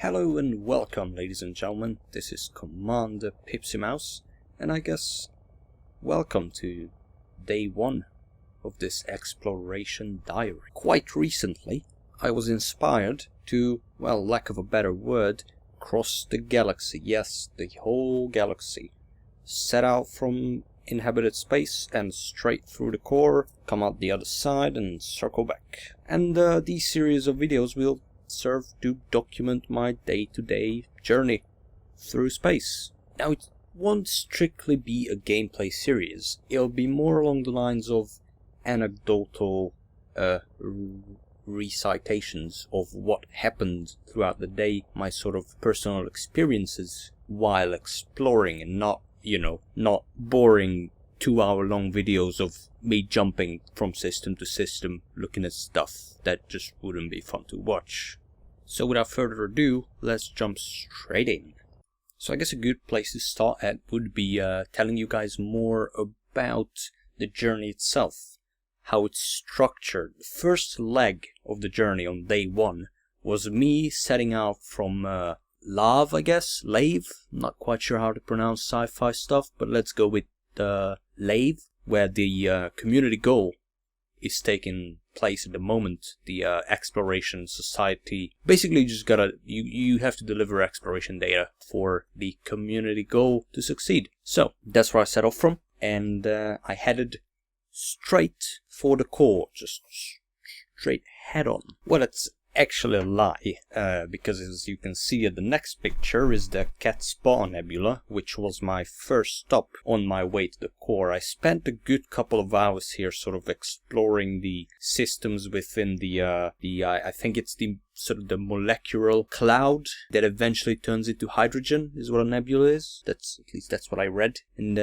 Hello and welcome, ladies and gentlemen. This is Commander Pipsy Mouse, and I guess welcome to day 1 of this exploration diary. Quite recently, I was inspired to, well, lack of a better word, cross the galaxy. Yes, the whole galaxy. Set out from inhabited space and straight through the core, come out the other side and circle back. And these series of videos will serve to document my day-to-day journey through space. Now, it won't strictly be a gameplay series. It'll be more along the lines of anecdotal recitations of what happened throughout the day, my sort of personal experiences while exploring, and not boring 2-hour-long videos of me jumping from system to system looking at stuff that just wouldn't be fun to watch. So without further ado, let's jump straight in. So I guess a good place to start at would be telling you guys more about the journey itself, how it's structured. The first leg of the journey on day 1 was me setting out from Lave, I guess? Lave? I'm not quite sure how to pronounce sci-fi stuff, but let's go with Lave, where the community goal is taking place at the moment. The exploration society basically just you have to deliver exploration data for the community goal to succeed. So that's where I set off from, and I headed straight for the core, just straight head on. Well, it's actually a lie, because as you can see at the next picture is the Cat Spa Nebula, which was my first stop on my way to the core. I spent a good couple of hours here sort of exploring the systems within the I think it's the sort of the molecular cloud that eventually turns into hydrogen is what a nebula is. At least that's what I read. And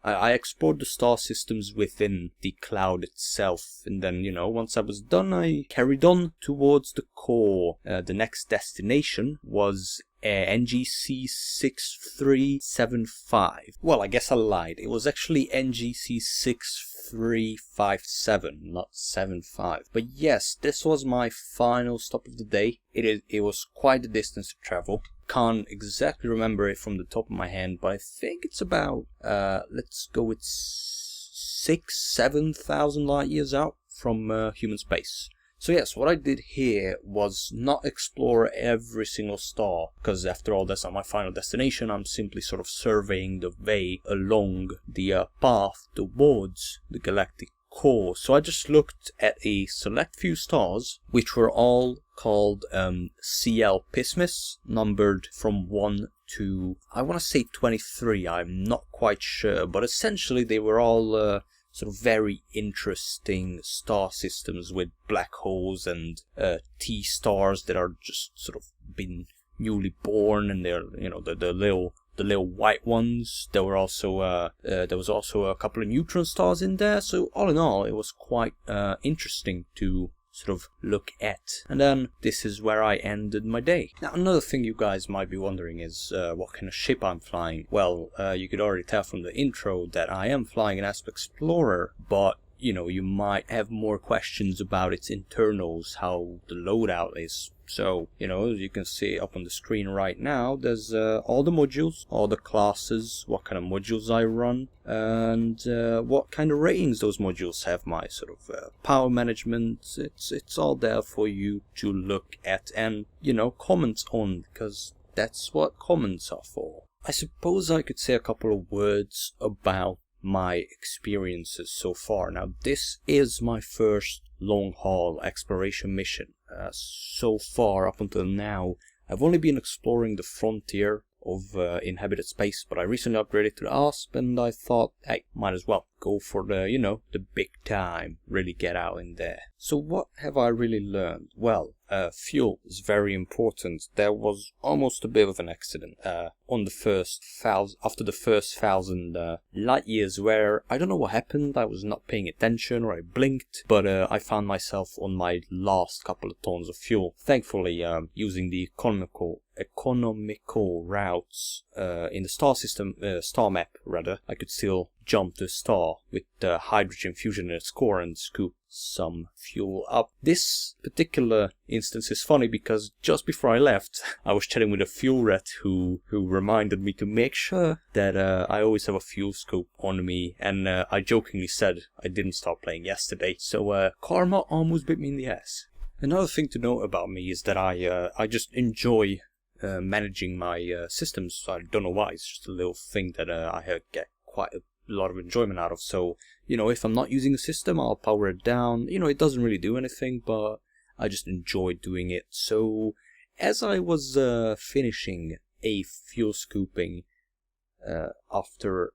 I explored the star systems within the cloud itself, and then, once I was done, I carried on towards the core. The next destination was NGC 6375. Well, I guess I lied. It was actually NGC 6357, not 75. But yes, this was my final stop of the day. It was quite a distance to travel. Can't exactly remember it from the top of my hand, but I think it's about let's go with 6,000-7,000 light years out from human space. So yes, what I did here was not explore every single star, because after all, that's not my final destination. I'm simply sort of surveying the way along the path towards the galactic core. So I just looked at a select few stars, which were all called CL Pismis, numbered from 1 to, I want to say 23, I'm not quite sure, but essentially they were all sort of very interesting star systems with black holes and T stars that are just sort of been newly born, and they're the little white ones. There was also a couple of neutron stars in there. So all in all, it was quite interesting to sort of look at. And then this is where I ended my day. Now, another thing you guys might be wondering is what kind of ship I'm flying. Well, you could already tell from the intro that I am flying an Asp Explorer, but you might have more questions about its internals, how the loadout is. So, as you can see up on the screen right now, there's all the modules, all the classes, what kind of modules I run, and what kind of ratings those modules have, my sort of power management. It's all there for you to look at and, comment on, because that's what comments are for. I suppose I could say a couple of words about my experiences so far. Now, this is my first long-haul exploration mission. So far, up until now, I've only been exploring the frontier of inhabited space, but I recently upgraded to the ASP, and I thought, hey, might as well go for the, the big time, really get out in there. So what have I really learned? Well, fuel is very important. There was almost a bit of an accident on the first after the first 1,000 light years, where I don't know what happened. I was not paying attention, or I blinked, but I found myself on my last couple of tons of fuel. Thankfully, using the economical economical routes in the star system, star map rather, I could still jump to a star with hydrogen fusion in its core and scoop some fuel up. This particular instance is funny because just before I left, I was chatting with a fuel rat who reminded me to make sure that I always have a fuel scoop on me, and I jokingly said I didn't start playing yesterday, so karma almost bit me in the ass. Another thing to note about me is that I just enjoy managing my systems. I don't know why, it's just a little thing that I get quite a lot of enjoyment out of. So, you know, if I'm not using a system, I'll power it down. You know, it doesn't really do anything, but I just enjoy doing it. So, as I was finishing a fuel scooping after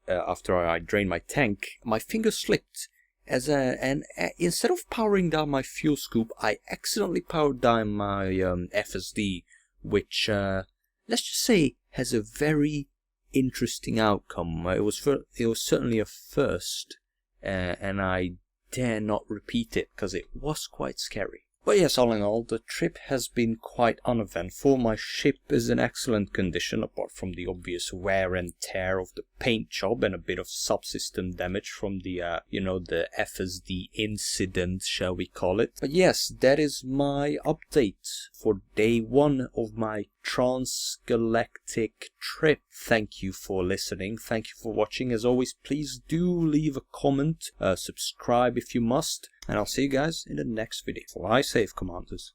I drained my tank, my finger slipped. And instead of powering down my fuel scoop, I accidentally powered down my FSD, which let's just say has a very interesting outcome. It was certainly a first, and I dare not repeat it because it was quite scary. But yes, all in all, the trip has been quite uneventful. My ship is in excellent condition, apart from the obvious wear and tear of the paint job and a bit of subsystem damage from the, the FSD incident, shall we call it. But yes, that is my update for day 1 of my Transgalactic trip. Thank you for listening. Thank you for watching. As always, please do leave a comment, subscribe if you must, and I'll see you guys in the next video. Fly safe, Commanders.